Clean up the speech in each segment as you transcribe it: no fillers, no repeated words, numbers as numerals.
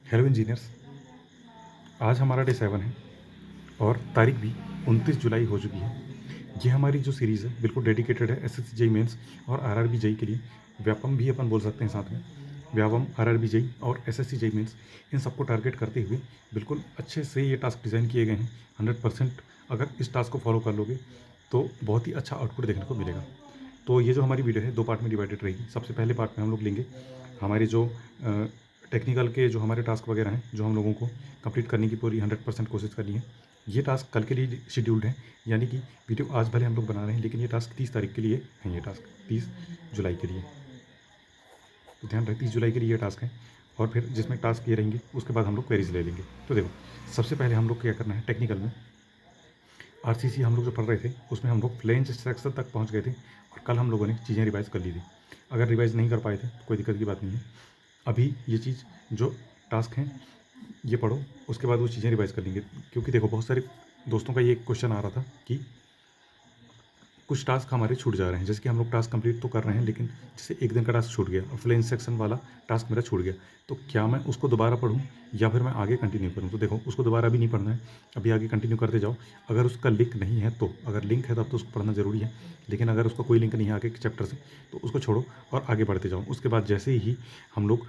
Hello engineers. आज हमारा day 7 है और तारीख भी 29 जुलाई हो चुकी है। ये हमारी जो सीरीज़ है बिल्कुल डेडिकेटेड है एसएससी जेई मेंस और आरआरबी जेई के लिए। व्यापम भी अपन बोल सकते हैं साथ में। व्यापम, आरआरबी जेई और एसएससी जेई मेंस, इन सबको टारगेट करते हुए बिल्कुल अच्छे से ये टास्क डिज़ाइन किए गए हैं। 100% अगर इस टास्क को फॉलो कर लोगे तो बहुत ही अच्छा आउटपुट देखने को मिलेगा। तो ये जो हमारी वीडियो है 2 पार्ट में डिवाइडेड रहेगी। सबसे पहले पार्ट में हम लोग लेंगे हमारे जो टेक्निकल के जो हमारे टास्क वगैरह हैं, जो हम लोगों को कंप्लीट करने की पूरी 100% कोशिश करनी है। ये टास्क कल के लिए शेड्यूल्ड है, यानी कि वीडियो आज भले हम लोग बना रहे हैं लेकिन ये टास्क 30 तारीख के लिए है। ये टास्क 30 जुलाई के लिए, तो ध्यान रहे 30 जुलाई के लिए ये टास्क है। और फिर जिसमें टास्क ये रहेंगे उसके बाद हम लोग क्वेरीज ले लेंगे। तो देखो, सबसे पहले हम लोग क्या करना है, टेक्निकल में आरसीसी हम लोग जो पढ़ रहे थे उसमें हम लोग फ्लेंज सेक्शन तक पहुँच गए थे और कल हम लोगों ने चीज़ें रिवाइज़ कर ली थी। अगर रिवाइज़ नहीं कर पाए थे तो कोई दिक्कत की बात नहीं है। अभी ये चीज़ जो टास्क हैं ये पढ़ो, उसके बाद वो चीज़ें रिवाइज़ कर लेंगे। क्योंकि देखो, बहुत सारे दोस्तों का ये क्वेश्चन आ रहा था कि कुछ टास्क हमारे छूट जा रहे हैं। जैसे कि हम लोग टास्क कंप्लीट तो कर रहे हैं लेकिन जैसे एक दिन का टास्क छूट गया और फ्लेंज सेक्शन वाला टास्क मेरा छूट गया, तो क्या मैं उसको दोबारा पढूँ या फिर मैं आगे कंटिन्यू करूँ? तो देखो, उसको दोबारा अभी नहीं पढ़ना है, अभी आगे कंटिन्यू करते जाओ। अगर उसका लिंक नहीं है तो, अगर लिंक है तब तो उसको पढ़ना ज़रूरी है, लेकिन अगर उसका कोई लिंक नहीं है आगे के चैप्टर से तो उसको छोड़ो और आगे बढ़ते जाओ। उसके बाद जैसे ही हम लोग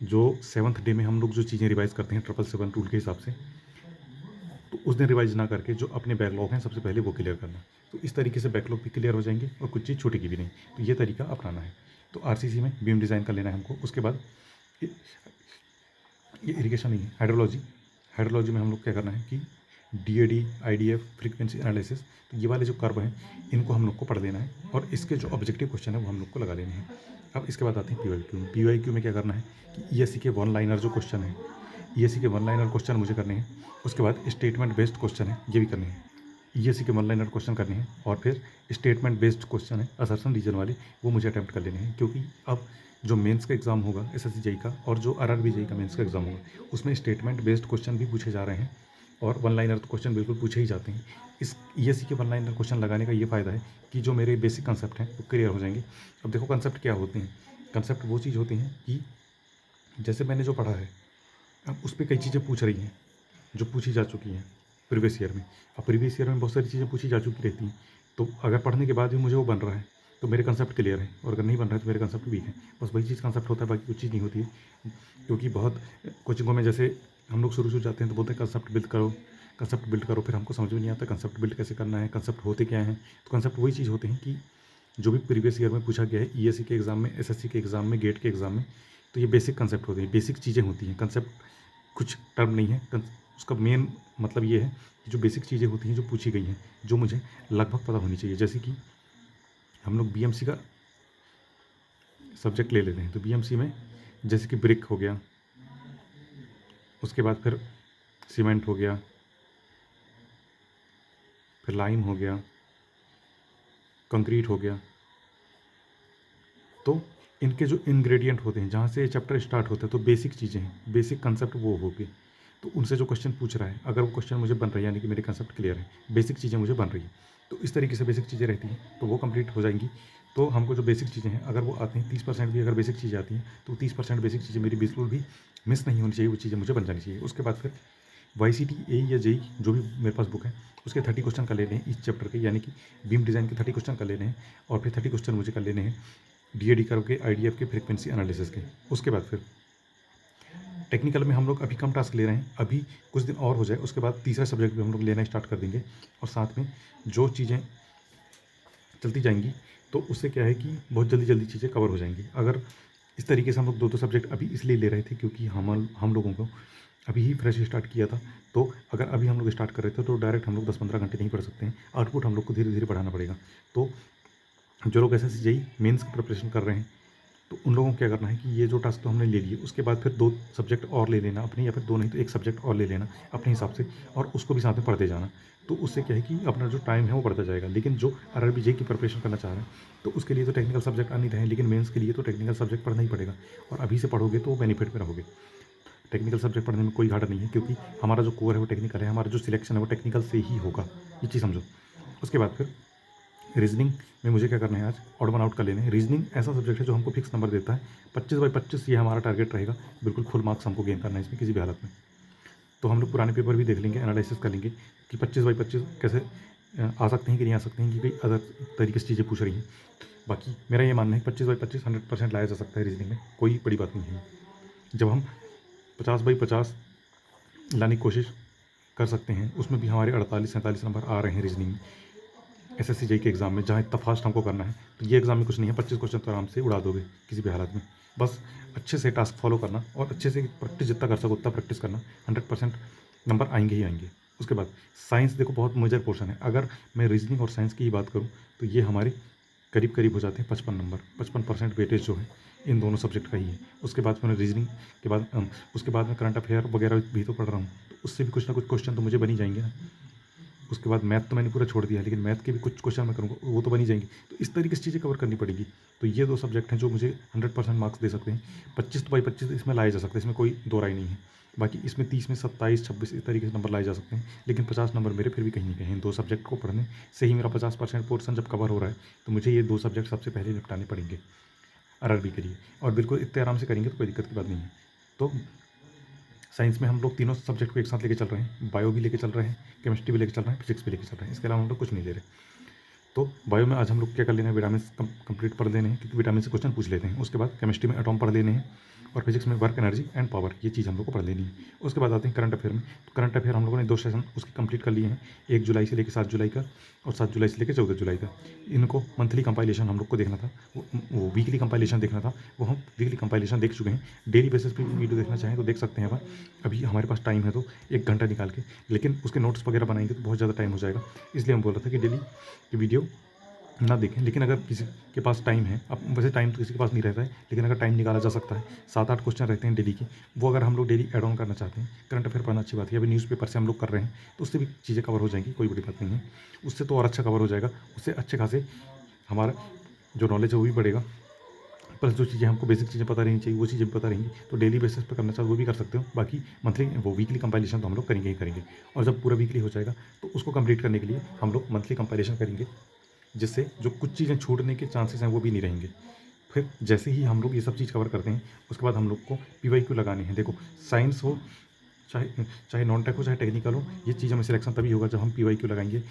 जो 7th डे में हम लोग जो चीज़ें रिवाइज़ करते हैं 777 रूल के हिसाब से, तो उस दिन रिवाइज़ ना करके जो अपने बैकलॉग हैं सबसे पहले वो क्लियर करना। तो इस तरीके से बैकलॉग भी क्लियर हो जाएंगे और कुछ चीज़ छूटेगी भी नहीं। तो ये तरीका अपनाना है। तो आरसीसी में बीम डिज़ाइन कर लेना है हमको। उसके बाद ये इरिगेशन नहीं है, हाइड्रोलॉजी। हाइड्रोलॉजी में हम लोग क्या करना है कि डीएडी, आईडीएफ, फ्रीक्वेंसी एनालिसिस, तो ये वाले जो कर्व हैं इनको हम लोग को पढ़ लेना है और इसके जो ऑब्जेक्टिव क्वेश्चन है वो हम लोग को लगा लेने हैं। अब इसके बाद आते हैं पीवाईक्यू में। पीवाईक्यू में क्या करना है कि ईएससी के वन लाइनर जो क्वेश्चन है, ईएससी के वन लाइनर क्वेश्चन मुझे करने हैं। उसके बाद स्टेटमेंट बेस्ड क्वेश्चन है, ये भी करने हैं। ईएससी के वन लाइनर क्वेश्चन करने हैं और फिर स्टेटमेंट बेस्ड क्वेश्चन है असर्शन रीजन वाले, वो मुझे अटैम्प्ट कर लेने हैं। क्योंकि अब जो मेंस का एग्ज़ाम होगा एसएससी जेई का और जो आरआरबी जेई का मेंस का एग्ज़ाम होगा उसमें स्टेटमेंट बेस्ड क्वेश्चन भी पूछे जा रहे हैं और वन लाइनर तो क्वेश्चन बिल्कुल पूछे ही जाते हैं। इस ईएससी के वन लाइनर क्वेश्चन लगाने का ये फ़ायदा है कि जो मेरे बेसिक कंसेप्ट हैं वो क्लियर हो जाएंगे। अब देखो, कंसेप्ट क्या होते हैं? कंसेप्ट वो चीज़ होती हैं कि जैसे मैंने जो पढ़ा है अब उस पर कई चीज़ें पूछ रही हैं जो पूछी जा चुकी हैं प्रीवियस ईयर में। अब प्रीवियस ईयर में बहुत सारी चीज़ें पूछी जा चुकी रहती हैं, तो अगर पढ़ने के बाद भी मुझे वो बन रहा है तो मेरे कंसेप्ट क्लियर है, और अगर नहीं बन रहा है तो मेरे कंसेप्ट वीक है। बस वही चीज़ कंसेप्ट होता है, बाकी कुछ चीज़ नहीं होती है। क्योंकि बहुत कोचिंगों में जैसे हम लोग शुरू जाते हैं तो बोलते हैं कंसेप्ट बिल्ड करो, कंसेप्ट बिल्ड करो, फिर हमको समझ में नहीं आता कंसेप्ट बिल्ड कैसे करना है, कंसेप्ट होते क्या हैं। तो कंसेप्ट वही चीज़ होते हैं कि जो भी प्रीवियस ईयर में पूछा गया है ईएससी के एग्ज़ाम में, एसएससी के एग्ज़ाम में, गेट के एग्ज़ाम में, तो ये बेसिक कंसेप्ट होते हैं, बेसिक चीज़ें होती हैं। कंसेप्ट कुछ टर्म नहीं है, उसका मेन मतलब ये है कि जो बेसिक चीज़ें होती हैं जो पूछी गई हैं, जो मुझे लगभग पता होनी चाहिए। जैसे कि हम लोग बीएमसी का सब्जेक्ट ले लेते हैं, तो बीएमसी में जैसे कि ब्रिक हो गया, उसके बाद फिर सीमेंट हो गया, फिर लाइम हो गया, कंक्रीट हो गया, तो इनके जो इंग्रेडिएंट होते हैं जहाँ से ये चैप्टर स्टार्ट होता है, तो बेसिक चीज़ें हैं, बेसिक कंसेप्ट वो हो गए। तो उनसे जो क्वेश्चन पूछ रहा है, अगर वो क्वेश्चन मुझे बन रहा है यानी कि मेरे कंसेप्ट क्लियर है, बेसिक चीज़ें मुझे बन रही हैं, तो इस तरीके से बेसिक चीज़ें रहती हैं तो वो कंप्लीट हो जाएंगी। तो हमको जो बेसिक चीज़ें हैं अगर वो आती हैं 30% भी अगर बेसिक चीज़ें आती हैं तो 30% बेसिक चीज़ें मेरी बिल्कुल भी मिस नहीं होनी चाहिए, वो चीज़ें मुझे बन जानी चाहिए। उसके बाद फिर वाईसीटी ए या जेई जो भी मेरे पास बुक है उसके 30 क्वेश्चन कर लेने हैं इस चैप्टर के, यानी कि बीम डिज़ाइन के 30 क्वेश्चन कर लेने हैं और फिर 30 क्वेश्चन मुझे कर लेने हैं डीएडी कर्व के, आईडीएफ के, फ्रीक्वेंसी एनालिसिस के। उसके बाद फिर टेक्निकल में हम लोग अभी कम टास्क ले रहे हैं, अभी कुछ दिन और हो जाए उसके बाद तीसरा सब्जेक्ट भी हम लोग लेना स्टार्ट कर देंगे और साथ में जो चीज़ें चलती जाएंगी तो उससे क्या है कि बहुत जल्दी जल्दी चीज़ें कवर हो जाएंगी। अगर इस तरीके से हम लोग दो दो सब्जेक्ट अभी इसलिए ले रहे थे क्योंकि हम लोगों को अभी ही फ्रेश स्टार्ट किया था, तो अगर अभी हम लोग स्टार्ट कर रहे थे तो डायरेक्ट हम लोग 10-15 घंटे नहीं पढ़ सकते हैं, आउटपुट हम लोग को धीरे धीरे बढ़ाना पड़ेगा। तो जो लोग एसएससी जेई मेंस की प्रिपरेशन कर रहे हैं तो उन लोगों को क्या करना है कि ये जो टास्क तो हमने ले लिए उसके बाद फिर 2 सब्जेक्ट और ले लेना अपने, या फिर 2 नहीं तो 1 सब्जेक्ट और ले लेना अपने हिसाब से और उसको भी साथ में पढ़ते जाना। तो उससे क्या है कि अपना जो टाइम है वो बढ़ता जाएगा। लेकिन जो आरआरबी जेई की प्रिपरेशन करना चाह रहे हैं तो उसके लिए तो टेक्निकल सब्जेक्ट आ नहीं रहे हैं, लेकिन मेंस के लिए तो टेक्निकल सब्जेक्ट पढ़ना ही पड़ेगा और अभी से पढ़ोगे तो बेनिफिट में रहोगे। टेक्निकल सब्जेक्ट पढ़ने में कोई घाटा नहीं है क्योंकि हमारा जो कोर है वो टेक्निकल है, हमारा जो सिलेक्शन है वो टेक्निकल से ही होगा, ये चीज़ समझो। उसके बाद फिर रीजनिंग में मुझे क्या करना है, आज ऑड वन आउट कर लेने हैं। रीजनिंग ऐसा सब्जेक्ट है जो हमको फिक्स नंबर देता है, 25/25 ये हमारा टारगेट रहेगा, बिल्कुल फुल मार्क्स हमको गेन करना है इसमें किसी भी हालत में। तो हम लोग पुराने पेपर भी देख लेंगे, एनालिसिस कर लेंगे कि 25/25 कैसे आ सकते हैं कि नहीं आ सकते हैं, कि कई अदर तरीके से चीज़ें पूछ रही हैं। बाकी मेरा ये मानना है 25/25 100% लाया जा सकता है रीजनिंग में, कोई बड़ी बात नहीं है। जब हम 50/50 लाने की कोशिश कर सकते हैं, उसमें भी हमारे 48-47 नंबर आ रहे हैं रीजनिंग में, एसएससी जेईई के एग्ज़ाम में, जहाँ इतना फास्ट हमको करना है। तो ये एग्ज़ाम में कुछ नहीं है, 25 क्वेश्चन तो आराम से उड़ा दोगे किसी भी हालत में। बस अच्छे से टास्क फॉलो करना और अच्छे से प्रैक्टिस जितना कर सको उतना प्रैक्टिस करना, 100% नंबर आएंगे ही आएंगे। उसके बाद साइंस देखो बहुत मेजर पोर्शन है। अगर मैं रीजनिंग और साइंस की ही बात करूँ तो ये हमारे करीब करीब हो जाते हैं 55 नंबर, 55% वेटेज जो है इन दोनों सब्जेक्ट का ही है। उसके बाद मैंने रीजनिंग के बाद उसके बाद मैं करंट अफेयर वगैरह भी तो पढ़ रहा हूँ, तो उससे भी कुछ ना कुछ क्वेश्चन तो मुझे बन ही जाएंगे ना। उसके बाद मैथ तो मैंने पूरा छोड़ दिया है, लेकिन मैथ के भी कुछ क्वेश्चन मैं करूँगा, वो तो बन ही जाएंगे। तो इस तरीके से चीज़ें कवर करनी पड़ेगी। तो ये 2 सब्जेक्ट हैं जो मुझे 100% मार्क्स दे सकते हैं। 25/25 इसमें लाए जा सकते हैं, इसमें कोई दो राय नहीं है। बाकी इसमें 30 में 27, 26 इस तरीके से नंबर लाए जा सकते हैं, लेकिन 50 नंबर मेरे फिर भी कहीं न कहीं इन 2 सब्जेक्ट को पढ़ने से ही मेरा 50% पोर्शन जब कवर हो रहा है, तो मुझे ये 2 सब्जेक्ट सबसे पहले निपटाने पड़ेंगे आरआरबी के लिए, और बिल्कुल इतने आराम से करेंगे तो कोई दिक्कत की बात नहीं है। तो साइंस में हम लोग तीनों सब्जेक्ट को एक साथ लेके चल रहे हैं, बायो भी लेके चल रहे हैं, केमिस्ट्री भी लेके चल रहे हैं, फिजिक्स भी लेके चल रहे हैं, इसके अलावा हम लोग कुछ नहीं ले रहे। तो बायो में आज हम लोग क्या कर लेना है, विटामिन कंप्लीट पढ़ लेने हैं, क्योंकि विटामिन से क्वेश्चन पूछ लेते हैं। उसके बाद केमिस्ट्री में एटॉम पढ़ लेने हैं, और फिजिक्स में वर्क, एनर्जी एंड पावर, ये चीज़ हम लोग को पढ़ लेनी है। उसके बाद आते हैं करंट अफेयर में। तो करंट अफेयर हम लोगों ने 2 सेशन उसके कंप्लीट कर लिए हैं, 1 जुलाई से लेकर 7 जुलाई का, और 7 जुलाई से लेकर 14 जुलाई का। इनको मंथली कंपाइलेशन हम लोग को देखना था, वो वीकली कंपाइलेशन देखना था, वो हम वीकली कंपाइलेशन देख चुके हैं। डेली बेसिस पे वीडियो देखना चाहें तो देख सकते हैं। अभी हमारे पास टाइम है तो 1 घंटा निकाल के, लेकिन उसके नोट्स वगैरह बनाएंगे तो बहुत ज़्यादा टाइम हो जाएगा। इसलिए हम बोल रहे थे कि डेली की वीडियो ना देखें, लेकिन अगर किसी के पास टाइम है, अब वैसे टाइम तो किसी के पास नहीं रहता है, लेकिन अगर टाइम निकाला जा सकता है, 7-8 क्वेश्चन रहते हैं डेली के, वो अगर हम लोग डेली ऐड ऑन करना चाहते हैं, करंट अफेयर पढ़ना अच्छी बात है। अभी न्यूज़पेपर से हम लोग कर रहे हैं तो उससे भी चीज़ें कवर हो जाएंगी, कोई बड़ी बात नहीं है। उससे तो और अच्छा कवर हो जाएगा, उससे अच्छे खासे हमारा जो नॉलेज है वो भी बढ़ेगा, प्लस जो चीज़ें हमको बेसिक चीज़ें पता रहनी चाहिए वो चीज़ें भी पता रहेंगी। तो डेली बेसिस पे करना चाहो वो भी कर सकते हो। बाकी मंथली वो वीकली कंपाइलेशन तो हम लोग करेंगे ही करेंगे, और जब पूरा वीकली हो जाएगा तो उसको कंप्लीट करने के लिए हम लोग मंथली कंपाइलेशन करेंगे, जिससे जो कुछ चीज़ें छूटने के चांसेस हैं वो भी नहीं रहेंगे। फिर जैसे ही हम लोग ये सब चीज़ कवर करते हैं, उसके बाद हम लोग को पीवाईक्यू लगाने हैं। देखो साइंस हो चाहे चाहे नॉन टेक हो चाहे टेक्निकल हो, ये चीज़ हमें सिलेक्शन तभी होगा जब हम पीवाईक्यू लगाएंगे,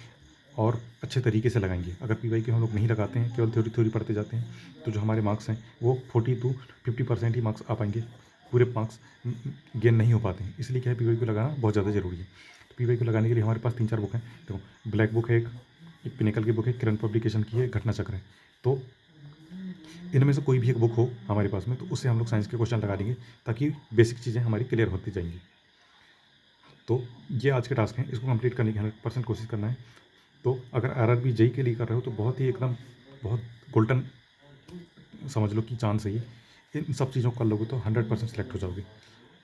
और अच्छे तरीके से लगाएंगे। अगर पीवाईक्यू हम लोग नहीं लगाते हैं, केवल थ्योरी थ्योरी पढ़ते जाते हैं, तो जो हमारे मार्क्स हैं वो 40 to 50% ही मार्क्स आ पाएंगे, पूरे मार्क्स गेन नहीं हो पाते हैं। इसलिए क्या है, पीवाईक्यू लगाना बहुत ज़्यादा ज़रूरी है। तो पीवाईक्यू लगाने के लिए हमारे पास 3-4 बुक हैं। देखो ब्लैक बुक है, एक पिनेकल की बुक है, किरण पब्लिकेशन की है, घटना चक्र है। तो इनमें से कोई भी एक बुक हो हमारे पास में, तो उससे हम लोग साइंस के क्वेश्चन लगा देंगे, ताकि बेसिक चीज़ें हमारी क्लियर होती जाएंगी। तो ये आज के टास्क हैं, इसको कंप्लीट करने की 100% कोशिश करना है। तो अगर आरआरबी जेईई के लिए कर रहे हो तो बहुत ही एकदम बहुत गोल्डन समझ लो कि चांस है ये। इन सब चीज़ों को कर लोगे तो 100% सेलेक्ट हो जाओगे।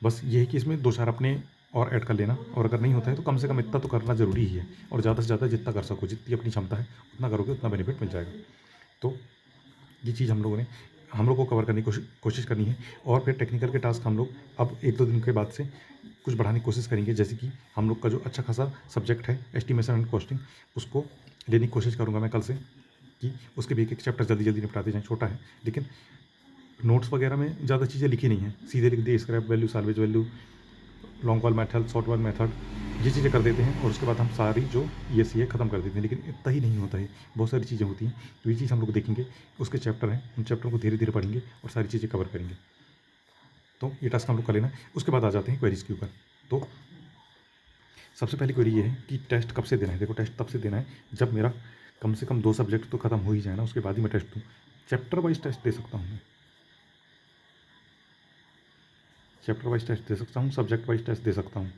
बस ये है कि इसमें 2-4 अपने और ऐड कर लेना, और अगर नहीं होता है तो कम से कम इतना तो करना ज़रूरी ही है, और ज़्यादा से ज़्यादा जितना कर सको, जितनी अपनी क्षमता है उतना करोगे उतना बेनिफिट मिल जाएगा। तो ये चीज़ हम लोग को कवर करने की कोशिश करनी है। और फिर टेक्निकल के टास्क हम लोग अब 1-2 दिन के बाद से कुछ बढ़ाने की कोशिश करेंगे। जैसे कि हम लोग का जो अच्छा खासा सब्जेक्ट है एस्टिमेशन एंड कॉस्टिंग, उसको लेने की कोशिश करूँगा मैं कल से, कि उसके भी एक चैप्टर जल्दी जल्दी निपटाते जाएँ। छोटा है लेकिन नोट्स वगैरह में ज़्यादा चीज़ें लिखी नहीं है, सीधे लिख दिए scrap value, salvage value, long wall method, short wall method, ये चीज़ें कर देते हैं, और उसके बाद हम सारी जो ईएससी है ख़त्म कर देते हैं। लेकिन इतना ही नहीं होता है, बहुत सारी चीज़ें होती हैं। तो ये चीज़ हम लोग देखेंगे, उसके चैप्टर हैं, उन चैप्टरों को धीरे धीरे पढ़ेंगे और सारी चीज़ें कवर करेंगे। तो ये टास्क हम लोग कर लेना है। उसके बाद आ जाते हैं क्वेरीज के ऊपर। तो सबसे पहली क्वेरी ये है कि टेस्ट कब से देना है। देखो टेस्ट तब से देना है जब मेरा कम से कम 2 सब्जेक्ट तो ख़त्म हो ही जाए ना, उसके बाद ही मैं टेस्ट दूँ। चैप्टर वाइज टेस्ट दे सकता हूँ मैं, चैप्टर वाइज टेस्ट दे सकता हूँ, सब्जेक्ट वाइज टेस्ट दे सकता हूँ,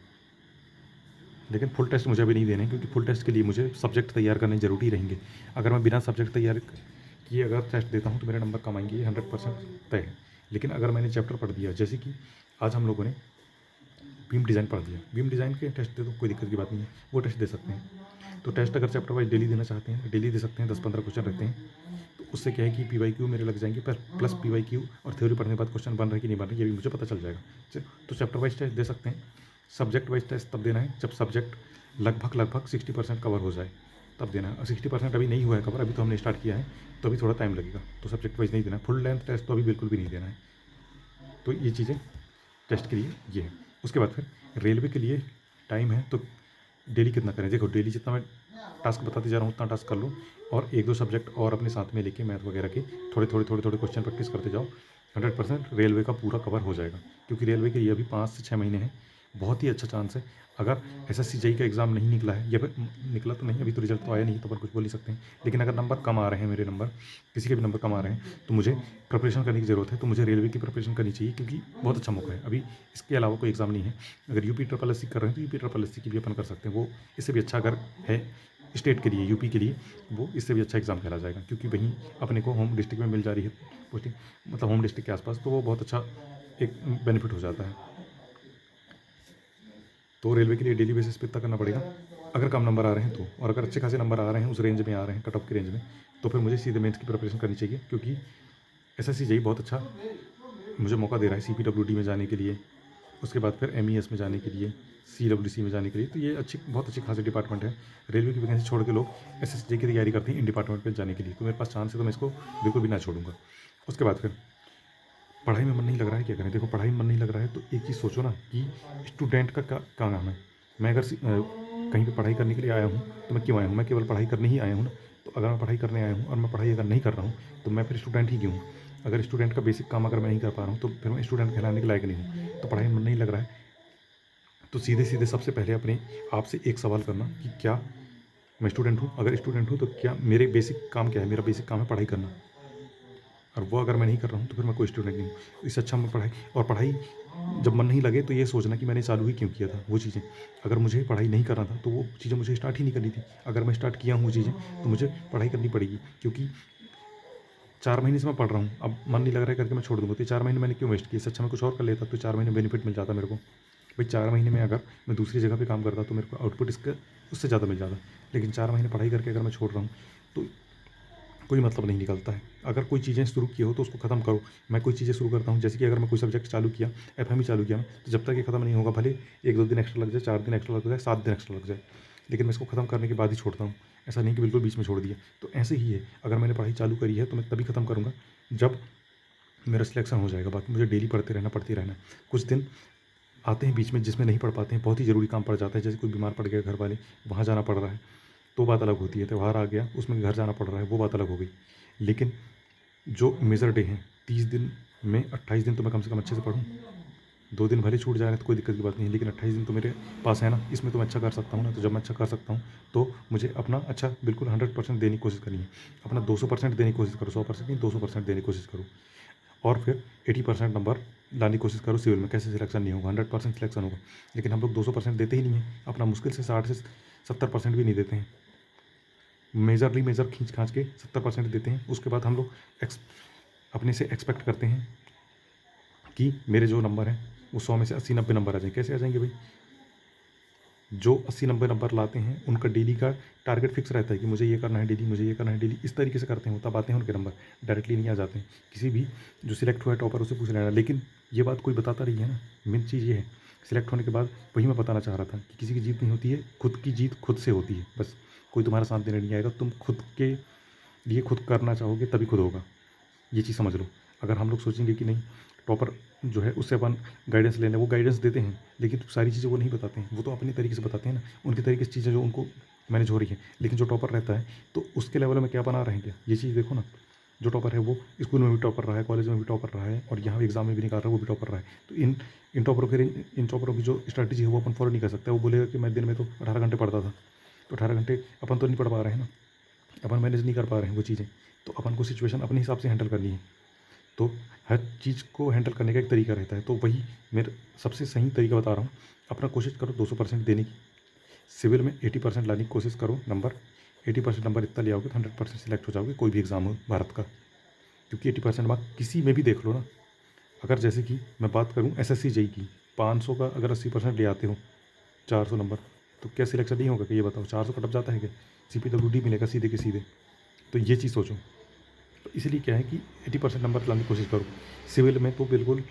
लेकिन फुल टेस्ट मुझे अभी नहीं देने, क्योंकि फुल टेस्ट के लिए मुझे सब्जेक्ट तैयार करने ज़रूरी रहेंगे। अगर मैं बिना सब्जेक्ट तैयार किए अगर टेस्ट देता हूँ तो मेरे नंबर कम आएंगे, ये 100% तय है। लेकिन अगर मैंने चैप्टर पढ़ दिया, जैसे कि आज हम लोगों ने बीम डिज़ाइन पढ़ दिया, बीम डिज़ाइन के टेस्ट दे दो, कोई दिक्कत की बात नहीं है, वो टेस्ट दे सकते हैं। तो टेस्ट अगर चैप्टर वाइज डेली देना चाहते हैं तो डेली दे सकते हैं, 10-15 क्वेश्चन रहते हैं। तो उससे क्या है कि पीवाईक्यू मेरे लग जाएंगे, प्लस पीवाईक्यू और थ्योरी पढ़ने के बाद क्वेश्चन बन रहे कि नहीं बन रहे ये भी मुझे पता चल जाएगा। तो चैप्टर वाइज टेस्ट दे सकते हैं। सब्जेक्ट वाइज टेस्ट तब देना है जब सब्जेक्ट लगभग 60% कवर हो जाए। तब देना है। 60% अभी नहीं हुआ है कवर, अभी तो हमने स्टार्ट किया है, तो अभी थोड़ा टाइम लगेगा, तो सब्जेक्ट वाइज नहीं देना है। फुल लेंथ टेस्ट तो अभी बिल्कुल भी नहीं देना है। तो ये चीज़ें टेस्ट के लिए ये है। उसके बाद फिर रेलवे के लिए टाइम है, तो डेली कितना करें? देखो, डेली जितना मैं टास्क बताते जा रहा हूँ उतना टास्क कर लो, और 1-2 सब्जेक्ट और अपने साथ में लेके मैथ वगैरह के थोड़े क्वेश्चन प्रैक्टिस करते जाओ। 100% रेलवे का पूरा कवर हो जाएगा, क्योंकि रेलवे के लिए अभी 5 से 6 महीने हैं। बहुत ही अच्छा चांस है। अगर एसएससी जेईई का एग्ज़ाम नहीं निकला है, या फिर निकला तो नहीं, अभी तो रिजल्ट तो आया नहीं, तो अपन कुछ बोल नहीं सकते हैं, लेकिन अगर नंबर कम आ रहे हैं, मेरे नंबर, किसी के भी नंबर कम आ रहे हैं, तो मुझे प्रिपरेशन करने की ज़रूरत है। तो मुझे रेलवे की प्रिपरेशन करनी चाहिए, क्योंकि बहुत अच्छा मौका है। अभी इसके अलावा कोई एग्ज़ाम नहीं है। अगर यूपी ट्रिपल एससी कर रहे हैं, तो यूपी ट्रिपल एससी की भी अपन कर सकते हैं। वो इससे भी अच्छा अगर है स्टेट के लिए, यूपी के लिए, वो इससे भी अच्छा एग्ज़ाम कहला जाएगा, क्योंकि वहीं अपने को होम डिस्ट्रिक्ट में मिल जा रही है पोस्टिंग, मतलब होम डिस्ट्रिक्ट के आसपास, तो वो बहुत अच्छा एक बेनिफिट हो जाता है। तो रेलवे के लिए डेली बेसिस पे इतना करना पड़ेगा, अगर कम नंबर आ रहे हैं तो। और अगर अच्छे खासे नंबर आ रहे हैं, उस रेंज में आ रहे हैं, कट ऑफ की रेंज में, तो फिर मुझे सीधे मेंस की प्रिपरेशन करनी चाहिए, क्योंकि एसएससी जेईई बहुत अच्छा मुझे मौका दे रहा है सीपीडब्ल्यूडी में जाने के लिए, उसके बाद फिर एमईएस में जाने के लिए, सीडब्ल्यूसी में जाने के लिए। तो ये बहुत अच्छी खासी डिपार्टमेंट है। रेलवे की वैकेंसी छोड़ के लोग एसएससी की तैयारी करते हैं इन डिपार्टमेंट में जाने के लिए, तो मेरे पास चांस है, तो मैं इसको बिल्कुल भी ना छोड़ूंगा। उसके बाद फिर पढ़ाई में मन नहीं लग रहा है, क्या करें? देखो, पढ़ाई में मन नहीं लग रहा है, तो एक चीज़ सोचो ना कि स्टूडेंट का क्या काम है। मैं अगर कहीं पे पढ़ाई करने के लिए आया हूँ, तो मैं क्यों आया हूँ? मैं केवल पढ़ाई करने ही आया हूँ ना। तो अगर मैं पढ़ाई करने आया हूँ और मैं पढ़ाई अगर नहीं कर रहा हूँ, तो मैं फिर स्टूडेंट ही क्यों हूँ? अगर स्टूडेंट का बेसिक काम अगर मैं नहीं कर पा रहा हूँ, तो फिर मैं स्टूडेंट कहलाने के लायक नहीं हूँ। तो पढ़ाई में मन नहीं लग रहा है, तो सीधे सीधे सबसे पहले अपने आप से एक सवाल करना कि क्या मैं स्टूडेंट हूँ? अगर स्टूडेंट हूँ, तो क्या मेरे बेसिक काम क्या है? मेरा बेसिक काम है पढ़ाई करना, और वो अगर मैं नहीं कर रहा हूँ, तो फिर मैं कोई स्टूडेंट नहीं हूँ। इससे अच्छा मैं पढ़ाई जब मन नहीं लगे, तो ये सोचना कि मैंने चालू ही क्यों किया था वो चीज़ें। अगर मुझे पढ़ाई नहीं करना था, तो वो चीज़ें मुझे स्टार्ट ही नहीं करनी थी। अगर मैं स्टार्ट किया हूँ वो चीज़ें, तो मुझे पढ़ाई करनी पड़ेगी, क्योंकि 4 महीने से मैं पढ़ रहा हूँ, अब मन नहीं लग रहा है करके मैं छोड़ दूँगा, तो ये 4 महीने मैंने क्यों वेस्ट किए? इससे अच्छा मैं कुछ और कर लेता, तो 4 महीने बेनिफिट मिल जाता मेरे को। भाई 4 महीने में अगर मैं दूसरी जगह पे काम करता, तो मेरे को आउटपुट इसका उससे ज़्यादा मिल जाता। लेकिन 4 महीने पढ़ाई करके अगर मैं छोड़ रहा हूँ, तो कोई मतलब नहीं निकलता है। अगर कोई चीज़ें शुरू की हो, तो उसको ख़त्म करो। मैं कोई चीज़ें शुरू करता हूँ, जैसे कि अगर मैं कोई सब्जेक्ट चालू किया, एफएमई चालू किया ना, तो जब तक ये ख़त्म नहीं होगा, भले 1-2 दिन एक्स्ट्रा लग जाए, 4 दिन एक्स्ट्रा लग जाए, 7 दिन एक्स्ट्रा लग जाए, लेकिन मैं इसको ख़त्म करने के बाद ही छोड़ता हूँ। ऐसा नहीं कि बिल्कुल बीच में छोड़ दिया। तो ऐसे ही है, अगर मैंने पढ़ाई चालू करी है, तो मैं तभी ख़त्म करूँगा जब मेरा सिलेक्शन हो जाएगा। बाकी मुझे डेली पढ़ते रहना है। कुछ दिन आते हैं बीच में जिसमें नहीं पढ़ पाते हैं, बहुत ही ज़रूरी काम पड़ जाता है, जैसे कोई बीमार पड़ गया घर वाले, वहाँ जाना पड़ रहा है, तो बात अलग होती है। त्योहार आ गया, उसमें घर जाना पड़ रहा है, वो बात अलग हो गई। लेकिन जो मेजर डे हैं, 30 दिन में 28 दिन तो मैं कम से कम अच्छे से पढूँ। 2 दिन भले छूट जा रहे हैं, तो कोई दिक्कत की बात नहीं है, लेकिन 28 दिन तो मेरे पास है ना, इसमें तो मैं अच्छा कर सकता हूँ ना। तो जब मैं अच्छा कर सकता हूँ, तो मुझे अपना अच्छा बिल्कुल 100% देने की कोशिश करनी है। अपना 200% देने की कोशिश करो, 100% नहीं, 200% देने की कोशिश करो। और फिर 80% नंबर लाने की कोशिश करो सिविल में। कैसे सिलेक्शन नहीं होगा? 100% सिलेक्शन होगा, लेकिन हम लोग 200% देते ही नहीं हैं। अपना मुश्किल से 60 से 70% भी नहीं देते हैं। मेजर खींच खांच के 70% देते हैं। उसके बाद हम लोग अपने से एक्सपेक्ट करते हैं कि मेरे जो नंबर हैं, वो 100 में से 80-90 नंबर आ जाएँ। कैसे आ जाएंगे भाई? जो 80-90 नंबर लाते हैं, उनका डेली का टारगेट फिक्स रहता है कि मुझे ये करना है डेली, मुझे ये करना है डेली। इस तरीके से करते हैं, तब आते हैं उनके नंबर, डायरेक्टली नहीं आ जाते हैं। किसी भी जो सिलेक्ट हुआ है टॉपर, उससे पूछ लेना। लेकिन ये बात कोई बताता नहीं है ना। मेन चीज़ ये है, सिलेक्ट होने के बाद वही मैं बताना चाह रहा था कि किसी की जीत नहीं होती है, खुद की जीत खुद से होती है बस। कोई तुम्हारा साथ देने नहीं आएगा, तुम खुद के लिए खुद करना चाहोगे, तभी खुद होगा। ये चीज़ समझ लो। अगर हम लोग सोचेंगे कि नहीं, टॉपर जो है उससे अपन गाइडेंस लेना, वो गाइडेंस देते हैं, लेकिन सारी चीज़ें वो नहीं बताते हैं। वो तो अपनी तरीके से बताते हैं ना, उनकी तरीके से चीज़ें जो उनको मैनेज हो रही है। लेकिन जो टॉपर रहता है, तो उसके लेवल में क्या बना रहे हैं क्या, ये चीज़ देखो ना। जो टॉपर है, वो स्कूल में भी टॉपर रहा है, कॉलेज में भी टॉपर रहा है, और यहाँ एग्जाम में भी निकाल रहा है, वो भी टॉपर रहा है। तो इन टॉपरों की जो स्ट्रैटेजी है, वो अपन फॉलो नहीं कर सकते। वो बोलेगा कि मैं दिन में तो 18 घंटे पढ़ता था, तो 18 घंटे अपन तो नहीं पढ़ पा रहे हैं ना, अपन मैनेज नहीं कर पा रहे हैं वो चीज़ें। तो अपन को सिचुएशन अपने हिसाब से हैंडल करनी है। तो हर चीज़ को हैंडल करने का एक तरीका रहता है, तो वही मेरा सबसे सही तरीका बता रहा हूँ। अपना कोशिश करो 200% देने की। सिविल में 80% लाने की कोशिश करो नंबर। 80% नंबर इतना ले आओगे तो 100% सिलेक्ट हो जाओगे, कोई भी एग्ज़ाम हो भारत का। क्योंकि 80% मार्क किसी में भी देख लो ना। अगर जैसे कि मैं बात करूँ एसएससी जेईई की, 500 का अगर 80% ले आते हो, 400 नंबर, तो क्या सिलेक्शन नहीं होगा? कि ये बताओ, 400 कट ऑफ जाता है क्या? सीपीडब्ल्यूडी मिलेगा सीधे के सीधे। तो ये चीज़ सोचो। तो इसलिए क्या है कि 80% नंबर लाने की कोशिश करो। सिविल में तो बिल्कुल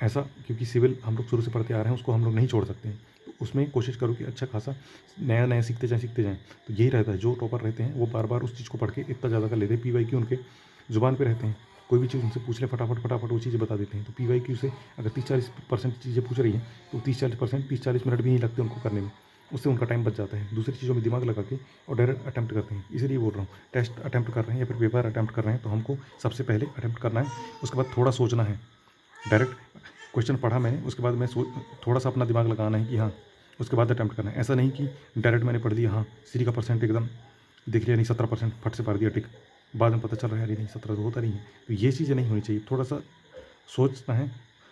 ऐसा, क्योंकि सिविल हम लोग शुरू से पढ़ते आ रहे हैं, उसको हम लोग नहीं छोड़ सकते हैं। तो उसमें कोशिश करो कि अच्छा खासा नया नया सीखते जाएँ। तो यही रहता है, जो टॉपर रहते हैं वो बार-बार उस चीज़ को पढ़ के इतना ज़्यादा कर लेते हैं, पीवाईक्यू उनके ज़ुबान पे रहते हैं। कोई भी चीज़ उनसे पूछ लें फटाफट वो चीज़ें बता देते हैं। तो पीवाईक्यू से अगर 30-40% चीज़ें पूछ रही हैं, तो 30-40 मिनट भी नहीं लगते उनको करने में। उससे उनका टाइम बच जाता है। दूसरी चीज़ों में दिमाग लगा के और डायरेक्ट अटेम्प्ट करते हैं। इसीलिए बोल रहा हूँ, टेस्ट अटेम्प्ट कर रहे हैं या फिर पेपर अटेम्प्ट कर रहे हैं, तो हमको सबसे पहले अटेम्प्ट करना है, उसके बाद थोड़ा सोचना है। डायरेक्ट क्वेश्चन पढ़ा मैंने, उसके बाद मैं थोड़ा-सा अपना दिमाग लगाना है कि हाँ, उसके बाद अटेम्प्ट करना है। ऐसा नहीं कि डायरेक्ट मैंने पढ़ दिया, हाँ, सीरी का परसेंट एकदम देख लिया, नहीं 17% फट से मार दिया टिक। बाद में पता चल रहा है अरे नहीं 17 तो होता नहीं है। तो ये चीज़ें नहीं होनी चाहिए। थोड़ा-सा सोचना है,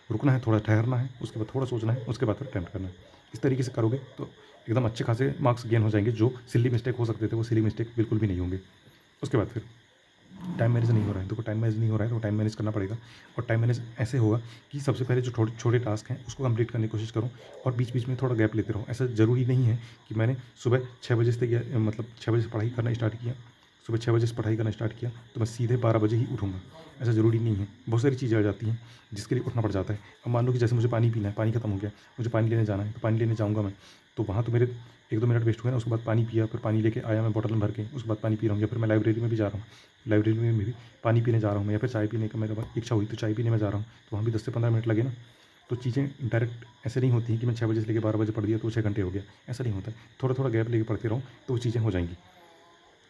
रुकना है, थोड़ा ठहरना है, उसके बाद थोड़ा सोचना है, उसके बाद फिर अटेम्प्ट करना है। इस तरीके से करोगे तो एकदम अच्छे खासे मार्क्स गेन हो जाएँगे। जो सिली मिस्टेक हो सकते थे, वो सिली मिस्टेक बिल्कुल भी नहीं होंगे। उसके बाद फिर टाइम मैनेज नहीं हो रहा है, देखो टाइम मैनेज नहीं हो रहा है तो टाइम मैनेज करना पड़ेगा। और टाइम मैनेज ऐसे होगा कि सबसे पहले जो छोटे टास्क हैं उसको कंप्लीट करने की कोशिश करो और बीच-बीच में थोड़ा गैप लेते रहो। ऐसा ज़रूरी नहीं है कि मैंने सुबह 6 बजे से मतलब 6 बजे से पढ़ाई करना स्टार्ट किया, सुबह 6 बजे से पढ़ाई करना स्टार्ट किया तो मैं सीधे 12 बजे ही उठूँगा। ऐसा ज़रूरी नहीं है। बहुत सारी चीज़ें आ जाती हैं जिसके लिए उठना पड़ जाता है। अब मान लो कि जैसे मुझे पानी पीना है, पानी खत्म हो गया, मुझे पानी लेने जाना है, तो पानी लेने जाऊँगा मैं। तो वहाँ तो मेरे 1-2 मिनट वेस्ट हुए ना, उसके बाद पानी पिया, फिर पानी लेके आया मैं बॉटल में भर के, उसके बाद पानी पी रहा हूँ या फिर मैं लाइब्रेरी में भी जा रहा हूँ। लाइब्रेरी में भी पानी पीने जा रहा हूँ मैं या फिर चाय पीने का मेरे पास इच्छा हुई तो चाय पीने में जा रहा हूँ, तो वहाँ भी 10 से 15 मिनट लगे ना। तो चीज़ें डायरेक्ट ऐसे नहीं होती हैं कि मैं 6 बजे से लेके 12 बजे पढ़ दिया तो 6 घंटे हो गया, ऐसा नहीं होता है। थोड़ा-थोड़ा गैप लेके पढ़ते रहो तो वो चीज़ें हो जाएँगी।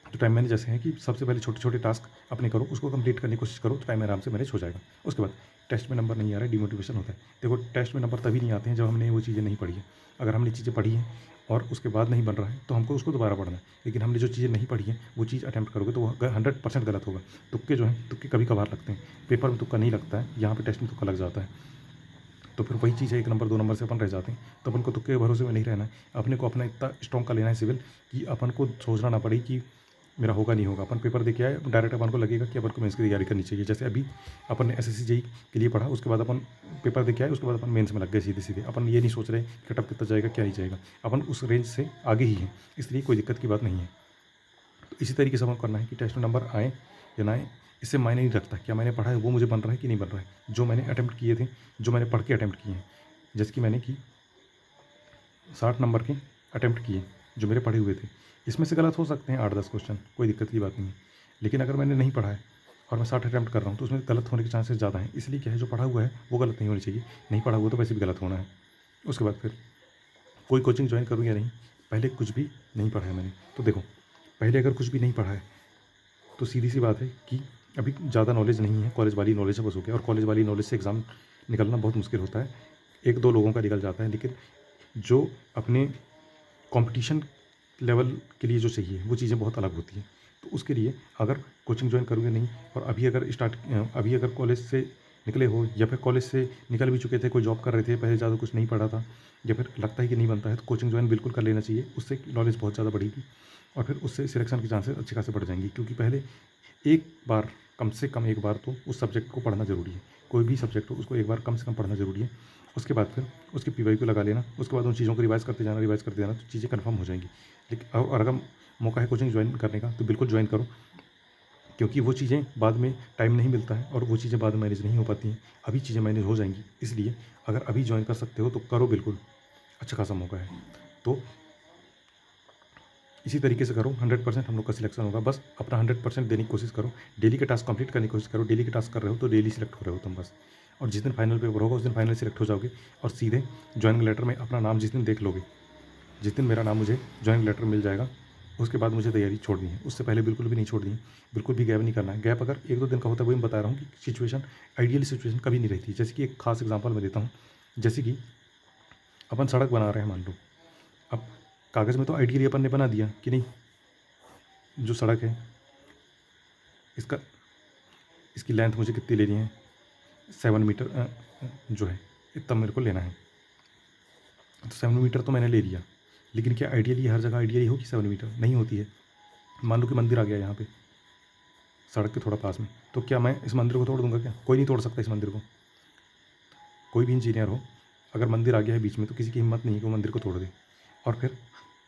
तो टाइम मैनेज ऐसे है कि सबसे पहले छोटे-छोटे टास्क अपने करो, उसको कंप्लीट करने की कोशिश करो तो टाइम आराम से मैनेज हो जाएगा। उसके बाद टेस्ट में नंबर नहीं आ रहा है, डिमोटिवेशन होता है। देखो टेस्ट में नंबर तभी नहीं आते हैं जब हमने वो चीज़ें नहीं पढ़ी हैं। अगर हमने चीज़ें पढ़ी हैं और उसके बाद नहीं बन रहा है तो हमको उसको दोबारा पढ़ना है। लेकिन हमने जो चीज़ें नहीं पढ़ी हैं वो चीज़ अटेम्प्ट करोगे तो वो 100% गलत होगा। तुक्के जो हैं, तुक्के कभी-कभार लगते हैं। पेपर में तुक्का नहीं लगता है, यहाँ पे टेस्ट में तुक्का लग जाता है। तो फिर वही चीज़ है, 1 नंबर 2 नंबर से अपन रह जाते हैं। तो अपन को तुक्के के भरोसे में नहीं रहना है। अपने को अपना इतना स्ट्रॉन्ग कर लेना है सिविल कि अपन को सोचना ना पड़े कि मेरा होगा नहीं होगा। अपन पेपर दे के आए, डायरेक्ट अपन को लगेगा कि अपन को मेंस की तैयारी करनी चाहिए। जैसे अभी अपन ने एसएससी जेईई के लिए पढ़ा, उसके बाद अपन पेपर दे के आए, उसके बाद अपन मेंस में लग गए सीधे-सीधे। अपन ये नहीं सोच रहे कि कट ऑफ कितना जाएगा, क्या नहीं जाएगा। अपन उस रेंज से आगे ही हैं, इसलिए कोई दिक्कत की बात नहीं है। तो इसी तरीके से हमको करना है कि टेस्ट में नंबर आएँ या ना आएँ, इससे मायने नहीं रखता। क्या मैंने पढ़ा है वो मुझे बन रहा है कि नहीं बन रहा है। जो मैंने अटेम्प्ट किए थे, जो मैंने पढ़ के अटेम्प्ट किए हैं, जैसे कि मैंने कि 60 नंबर के अटेम्प्ट किए, जो मेरे पढ़े हुए थे। इसमें से गलत हो सकते हैं 8-10 क्वेश्चन, कोई दिक्कत की बात नहीं है। लेकिन अगर मैंने नहीं पढ़ा है और मैं 60 अटेम्प्ट कर रहा हूँ, तो उसमें गलत होने के चांसेस ज़्यादा हैं। इसलिए क्या है, जो पढ़ा हुआ है, वो गलत नहीं होनी चाहिए। नहीं पढ़ा हुआ तो वैसे भी गलत होना है। उसके बाद फिर कोई कोचिंग जॉइन करूँ या नहीं, पहले कुछ भी नहीं पढ़ा है मैंने। तो देखो, पहले अगर कुछ भी नहीं पढ़ा है, तो सीधी-सी बात है कि अभी ज़्यादा नॉलेज नहीं है, कॉलेज वाली नॉलेज है बस हो गया। और कॉलेज वाली नॉलेज से एग्ज़ाम निकलना बहुत मुश्किल होता है। 1-2 लोगों का निकल जाता है, लेकिन जो अपने कॉम्पिटिशन लेवल के लिए जो चाहिए, वो चीज़ें बहुत अलग होती हैं। तो उसके लिए अगर कोचिंग जॉइन करोगे नहीं और अभी अगर कॉलेज से निकले हो या फिर कॉलेज से निकल भी चुके थे, कोई जॉब कर रहे थे, पहले ज़्यादा कुछ नहीं पढ़ा था या फिर लगता है कि नहीं बनता है, तो कोचिंग जॉइन बिल्कुल कर लेना चाहिए। उससे नॉलेज बहुत ज़्यादा बढ़ेगी और फिर उससे सिलेक्शन के चांसेस अच्छे खासे बढ़ जाएँगे, क्योंकि पहले एक बार, कम से कम एक बार तो उस सब्जेक्ट को पढ़ना ज़रूरी है। कोई भी सब्जेक्ट हो, उसको एक बार कम से कम पढ़ना ज़रूरी है। उसके बाद फिर उसकी पीवाईक्यू लगा लेना, उसके बाद उन चीज़ों को रिवाइज़ करते जाना, तो चीज़ें कन्फर्म हो जाएँगी। लेकिन और अगर मौका है कोचिंग जॉइन करने का, तो बिल्कुल जॉइन करो, क्योंकि वो चीज़ें बाद में टाइम नहीं मिलता है और वो चीज़ें बाद में मैनेज नहीं हो पाती हैं। अभी चीज़ें मैनेज हो जाएँगी, इसलिए अगर अभी जॉइन कर सकते हो, तो करो बिल्कुल, अच्छा खासा मौका है। तो इसी तरीके से करो, 100% हम लोग का सिलेक्शन होगा। बस अपना 100% देने की कोशिश करो। डेली के टास्क कंप्लीट करने की कोशिश करो। डेली के टास्क कर रहे हो तो डेली सिलेक्ट हो रहे हो तुम बस। और जिस दिन फाइनल पेपर होगा उस दिन फाइनल सिलेक्ट हो जाओगे और सीधे जॉइनिंग लेटर में अपना नाम जिस दिन देख लोगे, जिस दिन मेरा नाम मुझे जॉइनिंग लेटर मिल जाएगा, उसके बाद मुझे तैयारी छोड़नी है। उससे पहले बिल्कुल भी नहीं छोड़नी है, बिल्कुल भी गैप नहीं करना है। गैप अगर 1-2 दिन का होता है, वही मैं बता रहा हूँ कि सिचुएशन, आइडियल सिचुएशन कभी नहीं रहती। जैसे कि एक खास एग्जांपल मैं देता हूँ, जैसे कि अपन सड़क बना रहे हैं मान लो। अब कागज़ में तो आइडियली अपन ने बना दिया कि नहीं, जो सड़क है इसका इसकी लेंथ मुझे कितनी लेनी है, 7 मीटर जो है इतना मेरे को लेना है। तो 7 मीटर तो मैंने ले लिया, लेकिन क्या आइडियली हर जगह आइडियली होगी 7 मीटर? नहीं होती है। मान लो कि मंदिर आ गया यहाँ पे सड़क के थोड़ा पास में, तो क्या मैं इस मंदिर को तोड़ दूँगा क्या? कोई नहीं तोड़ सकता इस मंदिर को। कोई भी इंजीनियर हो, अगर मंदिर आ गया है बीच में, तो किसी की हिम्मत नहीं है कि वो मंदिर को तोड़ दे। और फिर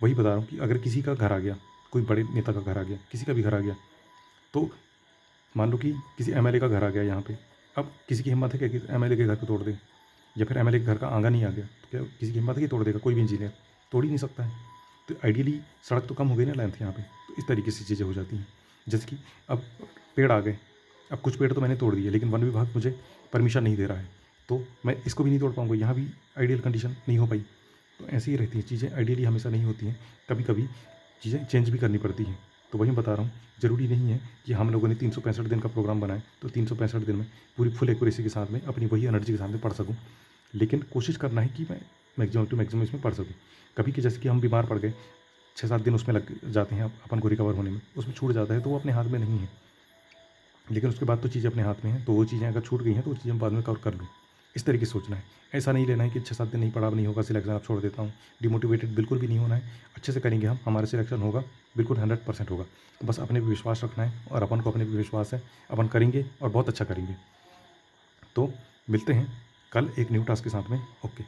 वही बता रहा हूँ कि अगर किसी का घर आ गया, कोई बड़े नेता का घर आ गया, किसी का भी घर आ गया, तो मान लो कि किसी एमएलए का घर आ गया यहाँ पे। अब किसी की हिम्मत है क्या कि एमएलए के घर को तोड़ दे? या फिर एमएलए के घर का आंगन ही आ गया, तो क्या किसी की हिम्मत है कि तोड़ देगा कोई भी इंजीनियर? तोड़ ही नहीं सकता है। तो आइडियली सड़क तो कम हो गई ना लेंथ यहाँ पे, तो इस तरीके से चीज़ें हो जाती हैं। जैसे कि अब पेड़ आ गए, अब कुछ पेड़ तो मैंने तोड़ दिए, लेकिन वन विभाग मुझे परमिशन नहीं दे रहा है, तो मैं इसको भी नहीं तोड़ पाऊँगा, यहाँ भी आइडियल कंडीशन नहीं हो पाई। तो ऐसे ही रहती हैं चीज़ें, आइडियली हमेशा नहीं होती हैं, कभी कभी चीज़ें चेंज भी करनी पड़ती हैं। तो वही बता रहा हूँ, ज़रूरी नहीं है कि हम लोगों ने 365 दिन का प्रोग्राम बनाए तो 365 दिन में पूरी फुल एक्यूरेसी के साथ में अपनी वही एनर्जी के साथ में पढ़ सकूँ, लेकिन कोशिश करना है कि मैं मैक्सिमम टू मैक्सिमम इसमें पढ़ सकूँ। कभी कि जैसे कि हम बीमार पड़ गए, 6-7 दिन उसमें लग जाते हैं अपन को रिकवर होने में, उसमें छूट जाता है तो वो अपने हाथ में नहीं है, लेकिन उसके बाद तो चीज़ें अपने हाथ में हैं, तो वो चीज़ें अगर छूट गई हैं तो वो चीज़ें हम बाद में कवर कर लूँ। इस तरीके से सोचना है। ऐसा नहीं लेना है कि 6-7 दिन नहीं पढ़ा, अब नहीं होगा सिलेक्शन, अब छोड़ देता हूँ। डिमोटिवेटेड बिल्कुल भी नहीं होना है। अच्छे से करेंगे हम, हमारा सिलेक्शन होगा, बिल्कुल 100% होगा। तो बस अपने पे विश्वास रखना है और अपन को अपने पे विश्वास है, अपन करेंगे और बहुत अच्छा करेंगे। तो मिलते हैं कल एक न्यू टास्क के साथ में। ओके।